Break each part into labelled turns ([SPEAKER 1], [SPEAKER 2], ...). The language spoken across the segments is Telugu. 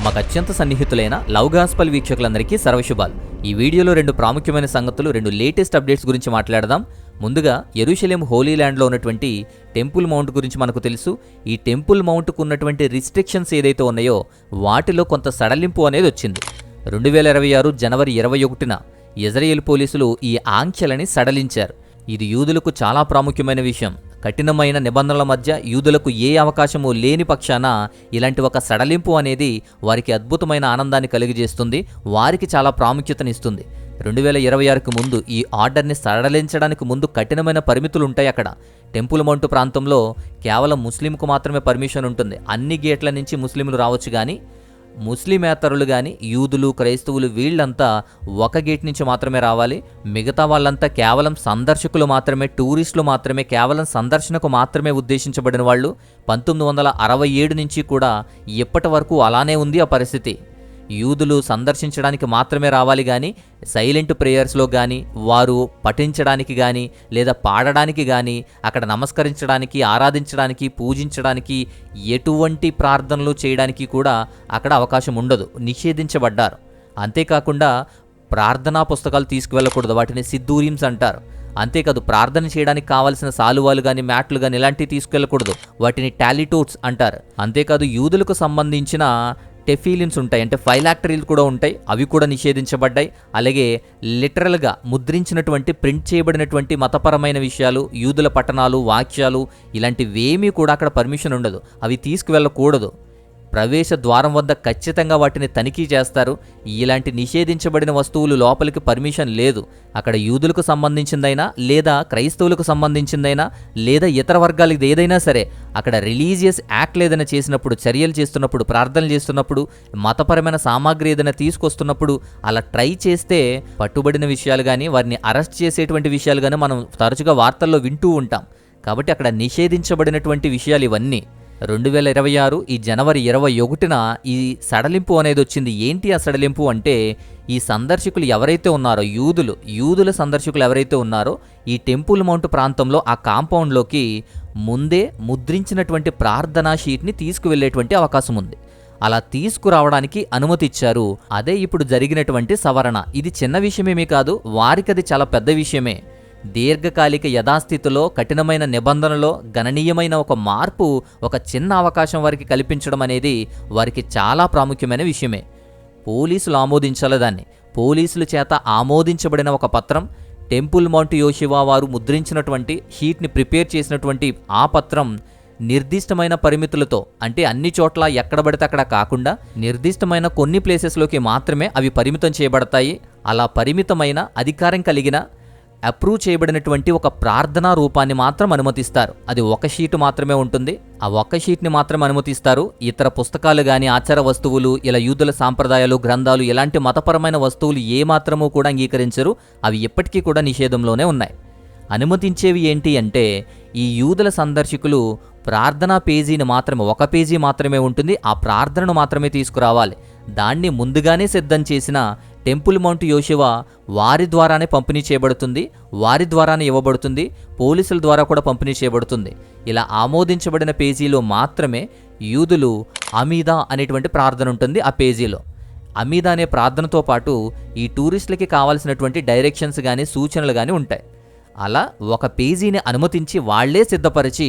[SPEAKER 1] మాకు అత్యంత సన్నిహితులైన లవ్ గాస్పల్ వీక్షకులందరికీ సర్వశుభాలు. ఈ వీడియోలో 2 ప్రాముఖ్యమైన సంగతులు, 2 లేటెస్ట్ అప్డేట్స్ గురించి మాట్లాడదాం. ముందుగా యెరూషలేం హోలీ ల్యాండ్లో ఉన్నటువంటి టెంపుల్ మౌంట్ గురించి మనకు తెలుసు. ఈ టెంపుల్ మౌంట్కు ఉన్నటువంటి రిస్ట్రిక్షన్స్ ఏదైతే ఉన్నాయో వాటిలో కొంత సడలింపు అనేది వచ్చింది. 2026 జనవరి 21న ఇజ్రాయెల్ పోలీసులు ఈ ఆంక్షలని సడలించారు. ఇది యూదులకు చాలా ప్రాముఖ్యమైన విషయం. కఠినమైన నిబంధనల మధ్య యూదులకు ఏ అవకాశము లేని పక్షాన ఇలాంటి ఒక సడలింపు అనేది వారికి అద్భుతమైన ఆనందాన్ని కలిగజేస్తుంది, వారికి చాలా ప్రాముఖ్యతనిస్తుంది. 2026కు ముందు ఈ ఆర్డర్ని సడలించడానికి ముందు కఠినమైన పరిమితులు ఉంటాయి. అక్కడ టెంపుల్ మౌంట్ ప్రాంతంలో కేవలం ముస్లింకు మాత్రమే పర్మిషన్ ఉంటుంది. అన్ని గేట్ల నుంచి ముస్లింలు రావచ్చు, కానీ ముస్లిమేతరులు కానీ యూదులు, క్రైస్తవులు వీళ్ళంతా ఒక గేట్ నుంచి మాత్రమే రావాలి. మిగతా వాళ్ళంతా కేవలం సందర్శకులు మాత్రమే, టూరిస్టులు మాత్రమే, కేవలం సందర్శనకు మాత్రమే ఉద్దేశించబడిన వాళ్ళు. 1967 నుంచి కూడా ఇప్పటి వరకు అలానే ఉంది ఆ పరిస్థితి. యూదులు సందర్శించడానికి మాత్రమే రావాలి, కానీ సైలెంట్ ప్రేయర్స్లో కానీ, వారు పఠించడానికి కానీ, లేదా పాడడానికి కానీ, అక్కడ నమస్కరించడానికి, ఆరాధించడానికి, పూజించడానికి, ఎటువంటి ప్రార్థనలు చేయడానికి కూడా అక్కడ అవకాశం ఉండదు, నిషేధించబడ్డారు. అంతేకాకుండా ప్రార్థనా పుస్తకాలు తీసుకువెళ్ళకూడదు, వాటిని సిద్దూరిమ్స్ అంటారు. అంతేకాదు ప్రార్థన చేయడానికి కావాల్సిన సాలువాలు కానీ, మ్యాట్లు కానీ ఇలాంటివి తీసుకెళ్ళకూడదు, వాటిని టాలిటోట్స్ అంటారు. అంతేకాదు యూదులకు సంబంధించిన టెఫీలిన్స్ ఉంటాయి, అంటే ఫైలాక్టరీలు కూడా ఉంటాయి, అవి కూడా నిషేధించబడ్డాయి. అలాగే లిటరల్గా ముద్రించినటువంటి, ప్రింట్ చేయబడినటువంటి మతపరమైన విషయాలు, యూదుల పఠనాలు, వాక్యాలు ఇలాంటివేమీ కూడా అక్కడ పర్మిషన్ ఉండదు, అవి తీసుకువెళ్ళకూడదు. ప్రవేశ ద్వారం వద్ద ఖచ్చితంగా వాటిని తనిఖీ చేస్తారు. ఇలాంటి నిషేధించబడిన వస్తువులు లోపలికి పర్మిషన్ లేదు. అక్కడ యూదులకు సంబంధించిందైనా, లేదా క్రైస్తవులకు సంబంధించిందైనా, లేదా ఇతర వర్గాలకి ఏదైనా సరే, అక్కడ రిలీజియస్ యాక్ట్ ఏదైనా చేసినప్పుడు, చర్యలు చేస్తున్నప్పుడు, ప్రార్థనలు చేస్తున్నప్పుడు, మతపరమైన సామాగ్రి ఏదైనా తీసుకొస్తున్నప్పుడు అలా ట్రై చేస్తే పట్టుబడిన విషయాలు కానీ, వారిని అరెస్ట్ చేసేటువంటి విషయాలు కానీ మనం తరచుగా వార్తల్లో వింటూ ఉంటాం. కాబట్టి అక్కడ నిషేధించబడినటువంటి విషయాలు ఇవన్నీ. 2026 ఈ జనవరి 21న ఈ సడలింపు అనేది వచ్చింది. ఏంటి ఆ సడలింపు అంటే, ఈ సందర్శకులు ఎవరైతే ఉన్నారో, యూదుల సందర్శకులు ఎవరైతే ఉన్నారో ఈ టెంపుల్ మౌంట్ ప్రాంతంలో ఆ కాంపౌండ్లోకి ముందే ముద్రించినటువంటి ప్రార్థనా షీట్ని తీసుకువెళ్ళేటువంటి అవకాశం ఉంది. అలా తీసుకురావడానికి అనుమతి ఇచ్చారు. అదే ఇప్పుడు జరిగినటువంటి సవరణ. ఇది చిన్న విషయమేమీ కాదు, వారికి అది చాలా పెద్ద విషయమే. దీర్ఘకాలిక యథాస్థితిలో కఠినమైన నిబంధనలో గణనీయమైన ఒక మార్పు, ఒక చిన్న అవకాశం వారికి కల్పించడం అనేది వారికి చాలా ప్రాముఖ్యమైన విషయమే. పోలీసులు ఆమోదించాలి దాన్ని. పోలీసుల చేత ఆమోదించబడిన ఒక పత్రం, టెంపుల్ మౌంట్ యోషివా వారు ముద్రించినటువంటి షీట్ని ప్రిపేర్ చేసినటువంటి ఆ పత్రం నిర్దిష్టమైన పరిమితులతో, అంటే అన్ని చోట్ల ఎక్కడ పడితే అక్కడ కాకుండా నిర్దిష్టమైన కొన్ని ప్లేసెస్లోకి మాత్రమే అవి పరిమితం చేయబడతాయి. అలా పరిమితమైన అధికారం కలిగిన అప్రూవ్ చేయబడినటువంటి ఒక ప్రార్థనా రూపాన్ని మాత్రం అనుమతిస్తారు. అది ఒక షీటు మాత్రమే ఉంటుంది, ఆ ఒక్క షీట్ని మాత్రం అనుమతిస్తారు. ఇతర పుస్తకాలు కానీ, ఆచార వస్తువులు, ఇలా యూదుల సాంప్రదాయాలు, గ్రంథాలు, ఇలాంటి మతపరమైన వస్తువులు ఏమాత్రమూ కూడా అంగీకరించరు. అవి ఎప్పటికీ కూడా నిషేధంలోనే ఉన్నాయి. అనుమతించేవి ఏంటి అంటే, ఈ యూదుల సందర్శకులు ప్రార్థనా పేజీని మాత్రమే, ఒక పేజీ మాత్రమే ఉంటుంది, ఆ ప్రార్థనను మాత్రమే తీసుకురావాలి. దాన్ని ముందుగానే సిద్ధం చేసిన టెంపుల్ మౌంట్ యోషివా వారి ద్వారానే పంపిణీ చేయబడుతుంది, వారి ద్వారానే ఇవ్వబడుతుంది, పోలీసుల ద్వారా కూడా పంపిణీ చేయబడుతుంది. ఇలా ఆమోదించబడిన పేజీలో మాత్రమే యూదులు అమీదా అనేటువంటి ప్రార్థన ఉంటుంది. ఆ పేజీలో అమీదా అనే ప్రార్థనతో పాటు ఈ టూరిస్టులకి కావాల్సినటువంటి డైరెక్షన్స్ కానీ, సూచనలు కానీ ఉంటాయి. అలా ఒక పేజీని అనుమతించి వాళ్లే సిద్ధపరిచి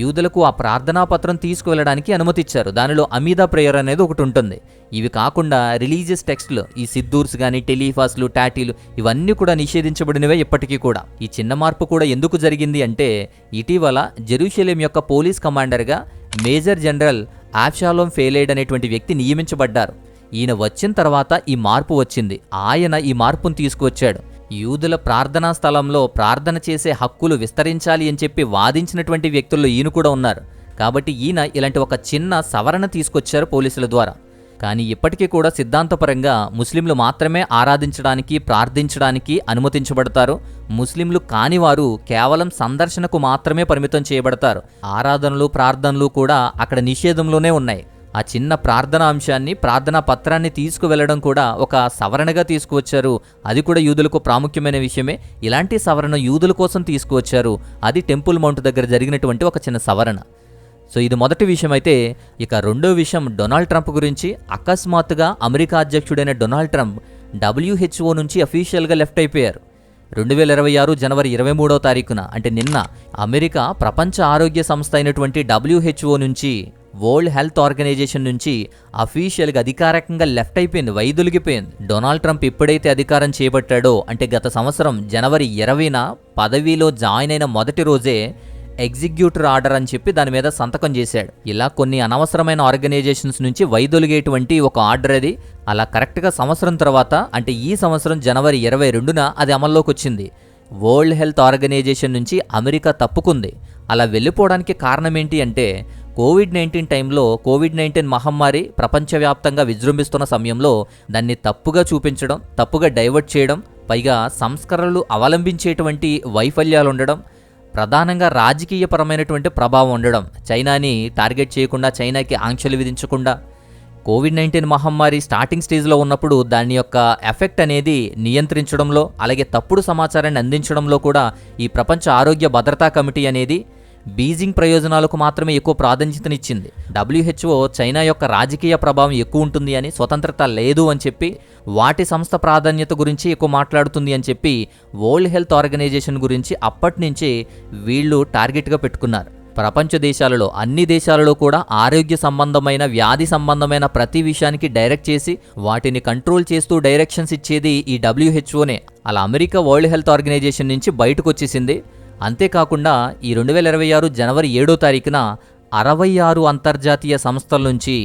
[SPEAKER 1] యూదులకు ఆ ప్రార్థనా పత్రం తీసుకువెళ్ళడానికి అనుమతిచ్చారు. దానిలో అమీదా ప్రేయర్ అనేది ఒకటి ఉంటుంది. ఇవి కాకుండా రిలీజియస్ టెక్స్ట్లు, ఈ సిద్దూర్స్ కానీ, టెలీఫాస్లు, టాటీలు ఇవన్నీ కూడా నిషేధించబడినవే ఇప్పటికీ కూడా. ఈ చిన్న మార్పు కూడా ఎందుకు జరిగింది అంటే, ఇటీవల జెరూషలేం యొక్క పోలీస్ కమాండర్గా మేజర్ జనరల్ ఆబ్షాలోమ్ ఫేలేడ్ అనేటువంటి వ్యక్తి నియమించబడ్డారు. ఈయన వచ్చిన తర్వాత ఈ మార్పు వచ్చింది. ఆయన ఈ మార్పును తీసుకువచ్చాడు. యూదుల ప్రార్థనా స్థలంలో ప్రార్థన చేసే హక్కులు విస్తరించాలి అని చెప్పి వాదించినటువంటి వ్యక్తుల్లో ఈయన కూడా ఉన్నారు. కాబట్టి ఈయన ఇలాంటి ఒక చిన్న సవరణ తీసుకొచ్చారు పోలీసుల ద్వారా. కానీ ఇప్పటికీ కూడా సిద్ధాంతపరంగా ముస్లింలు మాత్రమే ఆరాధించడానికి, ప్రార్థించడానికి అనుమతించబడతారు. ముస్లింలు కానివారు కేవలం సందర్శనకు మాత్రమే పరిమితం చేయబడతారు. ఆరాధనలు, ప్రార్థనలు కూడా అక్కడ నిషేధంలోనే ఉన్నాయి. ఆ చిన్న ప్రార్థనా అంశాన్ని, ప్రార్థనా పత్రాన్ని తీసుకువెళ్లడం కూడా ఒక సవరణగా తీసుకువచ్చారు. అది కూడా యూదులకు ప్రాముఖ్యమైన విషయమే. ఇలాంటి సవరణ యూదుల కోసం తీసుకువచ్చారు. అది టెంపుల్ మౌంట్ దగ్గర జరిగినటువంటి ఒక చిన్న సవరణ. సో ఇది మొదటి విషయం అయితే, ఇక రెండో విషయం డొనాల్డ్ ట్రంప్ గురించి. అకస్మాత్తుగా అమెరికా అధ్యక్షుడైన డొనాల్డ్ ట్రంప్ WHO నుంచి అఫీషియల్గా లెఫ్ట్ అయిపోయారు. 2026 జనవరి 23వ తారీఖున, అంటే నిన్న, అమెరికా ప్రపంచ ఆరోగ్య సంస్థ అయినటువంటి WHO నుంచి, వరల్డ్ హెల్త్ ఆర్గనైజేషన్ నుంచి అఫీషియల్గా అధికారికంగా లెఫ్ట్ అయిపోయింది, వైదొలిగిపోయింది. డొనాల్డ్ ట్రంప్ ఎప్పుడైతే అధికారం చేపట్టాడో, అంటే గత సంవత్సరం జనవరి 20న పదవిలో జాయిన్ అయిన మొదటి రోజే ఎగ్జిక్యూటివ్ ఆర్డర్ అని చెప్పి దాని మీద సంతకం చేశాడు. ఇలా కొన్ని అనవసరమైన ఆర్గనైజేషన్స్ నుంచి వైదొలిగేటువంటి ఒక ఆర్డర్ అది. అలా కరెక్ట్గా సంవత్సరం తర్వాత, అంటే ఈ సంవత్సరం జనవరి 22న అది అమల్లోకి వచ్చింది. వరల్డ్ హెల్త్ ఆర్గనైజేషన్ నుంచి అమెరికా తప్పుకుంది. అలా వెళ్ళిపోవడానికి కారణం ఏంటి అంటే, కోవిడ్-19 టైంలో కోవిడ్-19 మహమ్మారి ప్రపంచవ్యాప్తంగా విజృంభిస్తున్న సమయంలో దాన్ని తప్పుగా చూపించడం, తప్పుగా డైవర్ట్ చేయడం, పైగా సంస్కరణలు అవలంబించేటువంటి వైఫల్యాలు ఉండడం, ప్రధానంగా రాజకీయపరమైనటువంటి ప్రభావం ఉండడం, చైనాని టార్గెట్ చేయకుండా, చైనాకి ఆంక్షలు విధించకుండా, కోవిడ్-19 మహమ్మారి స్టార్టింగ్ స్టేజ్లో ఉన్నప్పుడు దాని యొక్క ఎఫెక్ట్ అనేది నియంత్రించడంలో, అలాగే తప్పుడు సమాచారాన్ని అందించడంలో కూడా ఈ ప్రపంచ ఆరోగ్య భద్రతా కమిటీ అనేది బీజింగ్ ప్రయోజనాలకు మాత్రమే ఎక్కువ ప్రాధాన్యతనిచ్చింది. WHO చైనా యొక్క రాజకీయ ప్రభావం ఎక్కువ ఉంటుంది అని, స్వతంత్రత లేదు అని చెప్పి, వాటి సంస్థ ప్రాధాన్యత గురించి ఎక్కువ మాట్లాడుతుంది అని చెప్పి వరల్డ్ హెల్త్ ఆర్గనైజేషన్ గురించి అప్పటి నుంచే వీళ్ళు టార్గెట్గా పెట్టుకున్నారు. ప్రపంచ దేశాలలో, అన్ని దేశాలలో కూడా ఆరోగ్య సంబంధమైన, వ్యాధి సంబంధమైన ప్రతి విషయానికి డైరెక్ట్ చేసి వాటిని కంట్రోల్ చేస్తూ డైరెక్షన్స్ ఇచ్చేది ఈ WHOనే. అలా అమెరికా వరల్డ్ హెల్త్ ఆర్గనైజేషన్ నుంచి బయటకు వచ్చేసింది. అంతేకాకుండా ఈ 2026 జనవరి 7వ తారీఖున 66 అంతర్జాతీయ సంస్థల నుంచి,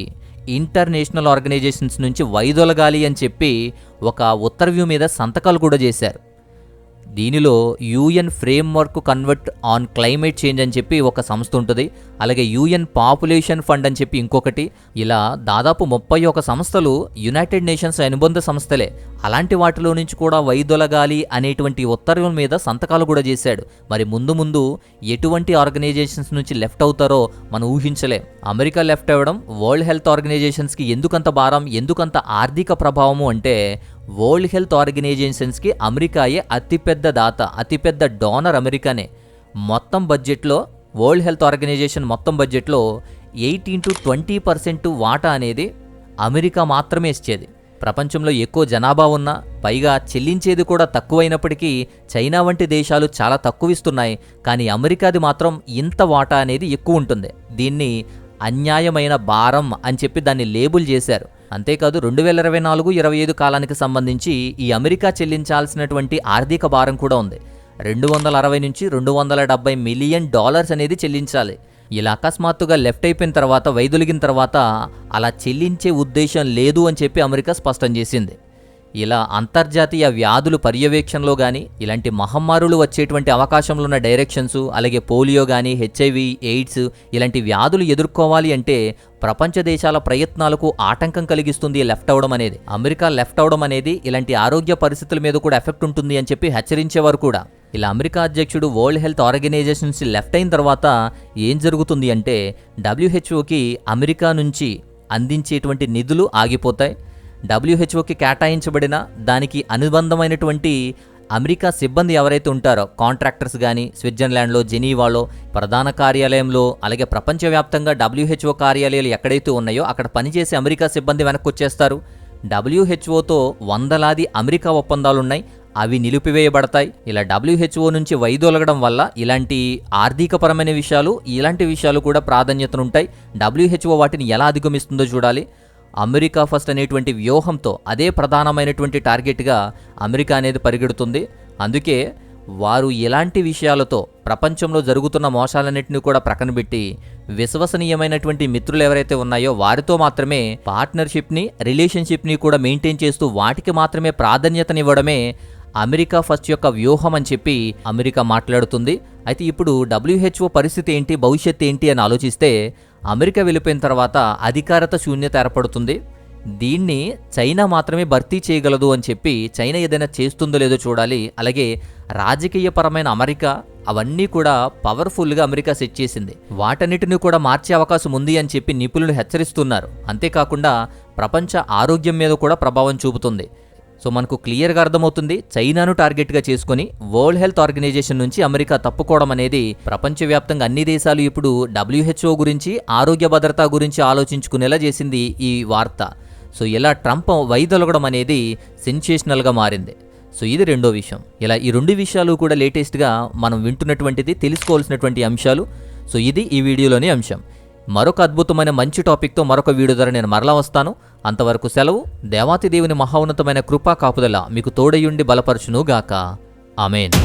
[SPEAKER 1] ఇంటర్నేషనల్ ఆర్గనైజేషన్స్ నుంచి వైదొలగాలి అని చెప్పి ఒక ఉత్తర్వు మీద సంతకాలు కూడా చేశారు. దీనిలో UN framework convert on climate change అని చెప్పి ఒక సంస్థ ఉంటుంది, అలాగే యూఎన్ పాపులేషన్ ఫండ్ అని చెప్పి ఇంకొకటి. ఇలా దాదాపు 31 సంస్థలు యునైటెడ్ నేషన్స్ అనుబంధ సంస్థలే. అలాంటి వాటిలో నుంచి కూడా వైదొలగాలి అనేటువంటి ఉత్తర్వుల మీద సంతకాలు కూడా చేశాడు. మరి ముందు ముందు ఎటువంటి ఆర్గనైజేషన్స్ నుంచి లెఫ్ట్ అవుతారో మనం ఊహించలేం. అమెరికా లెఫ్ట్ అవ్వడం వరల్డ్ హెల్త్ ఆర్గనైజేషన్స్కి ఎందుకంత భారం, ఎందుకంత ఆర్థిక ప్రభావము అంటే, వరల్డ్ హెల్త్ ఆర్గనైజేషన్స్కి అమెరికాయే అతిపెద్ద దాత, అతిపెద్ద డోనర్ అమెరికానే. మొత్తం బడ్జెట్లో, వరల్డ్ హెల్త్ ఆర్గనైజేషన్ మొత్తం బడ్జెట్లో 18-20% వాటా అనేది అమెరికా మాత్రమే ఇచ్చేది. ప్రపంచంలో ఎక్కువ జనాభా ఉన్నా, పైగా చెల్లించేది కూడా తక్కువైనప్పటికీ చైనా వంటి దేశాలు చాలా తక్కువ ఇస్తున్నాయి, కానీ అమెరికాది మాత్రం ఇంత వాటా అనేది ఎక్కువ ఉంటుంది. దీన్ని అన్యాయమైన భారం అని చెప్పి దాన్ని లేబుల్ చేశారు. అంతేకాదు 2024-25 కాలానికి సంబంధించి ఈ అమెరికా చెల్లించాల్సినటువంటి ఆర్థిక భారం కూడా ఉంది. 260 నుంచి 270 మిలియన్ డాలర్స్ అనేది చెల్లించాలి. ఇలా అకస్మాత్తుగా లెఫ్ట్ అయిపోయిన తర్వాత, వైదొలిగిన తర్వాత అలా చెల్లించే ఉద్దేశం లేదు అని చెప్పి అమెరికా స్పష్టం చేసింది. ఇలా అంతర్జాతీయ వ్యాధుల పర్యవేక్షణలో కానీ, ఇలాంటి మహమ్మారులు వచ్చేటువంటి అవకాశంలో ఉన్న డైరెక్షన్స్, అలాగే పోలియో కానీ, HIV, ఎయిడ్స్ ఇలాంటి వ్యాధులు ఎదుర్కోవాలి అంటే ప్రపంచ దేశాల ప్రయత్నాలకు ఆటంకం కలిగిస్తుంది లెఫ్ట్ అవడం అనేది. అమెరికా లెఫ్ట్ అవడం అనేది ఇలాంటి ఆరోగ్య పరిస్థితుల మీద కూడా ఎఫెక్ట్ ఉంటుంది అని చెప్పి హెచ్చరించేవారు కూడా. ఇలా అమెరికా అధ్యక్షుడు వరల్డ్ హెల్త్ ఆర్గనైజేషన్స్ లెఫ్ట్ అయిన తర్వాత ఏం జరుగుతుంది అంటే, WHOకి అమెరికా నుంచి అందించేటువంటి నిధులు ఆగిపోతాయి. WHOకి కేటాయించబడిన దానికి అనుబంధమైనటువంటి అమెరికా సిబ్బంది ఎవరైతే ఉంటారో, కాంట్రాక్టర్స్ కానీ, స్విట్జర్లాండ్లో, జెనీవాలో ప్రధాన కార్యాలయంలో, అలాగే ప్రపంచవ్యాప్తంగా WHO కార్యాలయాలు ఎక్కడైతే ఉన్నాయో అక్కడ పనిచేసే అమెరికా సిబ్బంది వెనక్కి వచ్చేస్తారు. WHOతో వందలాది అమెరికా ఒప్పందాలున్నాయి, అవి నిలిపివేయబడతాయి. ఇలా WHO నుంచి వైదొలగడం వల్ల ఇలాంటి ఆర్థికపరమైన విషయాలు, ఇలాంటి విషయాలు కూడా ప్రాధాన్యతనుంటాయి. WHO వాటిని ఎలా అధిగమిస్తుందో చూడాలి. అమెరికా ఫస్ట్ అనేటువంటి వ్యూహంతో అదే ప్రధానమైనటువంటి టార్గెట్గా అమెరికా అనేది పరిగెడుతుంది. అందుకే వారు ఎలాంటి విషయాలతో ప్రపంచంలో జరుగుతున్న మోసాలన్నింటినీ కూడా ప్రక్కన పెట్టి విశ్వసనీయమైనటువంటి మిత్రులు ఎవరైతే ఉన్నాయో వారితో మాత్రమే పార్ట్నర్షిప్ని, రిలేషన్షిప్ని కూడా మెయింటైన్ చేస్తూ వాటికి మాత్రమే ప్రాధాన్యతనివ్వడమే అమెరికా ఫస్ట్ యొక్క వ్యూహం అని చెప్పి అమెరికా మాట్లాడుతుంది. అయితే ఇప్పుడు WHO పరిస్థితి ఏంటి, భవిష్యత్తు ఏంటి అని ఆలోచిస్తే, అమెరికా వెళ్ళిపోయిన తర్వాత అధికారత శూన్యత ఏర్పడుతుంది. దీన్ని చైనా మాత్రమే భర్తీ చేయగలదు అని చెప్పి, చైనా ఏదైనా చేస్తుందో లేదో చూడాలి. అలాగే రాజకీయపరమైన అమెరికా, అవన్నీ కూడా పవర్ఫుల్గా అమెరికా సెట్ చేసింది. వాటన్నిటిని కూడా మార్చే అవకాశం ఉంది అని చెప్పి నిపుణులు హెచ్చరిస్తున్నారు. అంతేకాకుండా ప్రపంచ ఆరోగ్యం మీద కూడా ప్రభావం చూపుతుంది. సో మనకు క్లియర్గా అర్థమవుతుంది, చైనాను టార్గెట్గా చేసుకుని వరల్డ్ హెల్త్ ఆర్గనైజేషన్ నుంచి అమెరికా తప్పుకోవడం అనేది ప్రపంచవ్యాప్తంగా అన్ని దేశాలు ఇప్పుడు WHO గురించి, ఆరోగ్య భద్రత గురించి ఆలోచించుకునేలా చేసింది ఈ వార్త. సో ఇలా ట్రంప్ వైదొలగడం అనేది సెన్సేషనల్గా మారింది. సో ఇది రెండో విషయం. ఇలా ఈ రెండు విషయాలు కూడా లేటెస్ట్గా మనం వింటున్నటువంటిది, తెలుసుకోవాల్సినటువంటి అంశాలు. సో ఇది ఈ వీడియోలోని అంశం. మరొక అద్భుతమైన మంచి టాపిక్తో మరొక వీడియో ద్వారా నేను మరలా వస్తాను. అంతవరకు సెలవు. దేవాతి దేవుని మహోన్నతమైన కృపా కాపుదల మీకు తోడయుండి బలపరచునుగాక. ఆమేన్.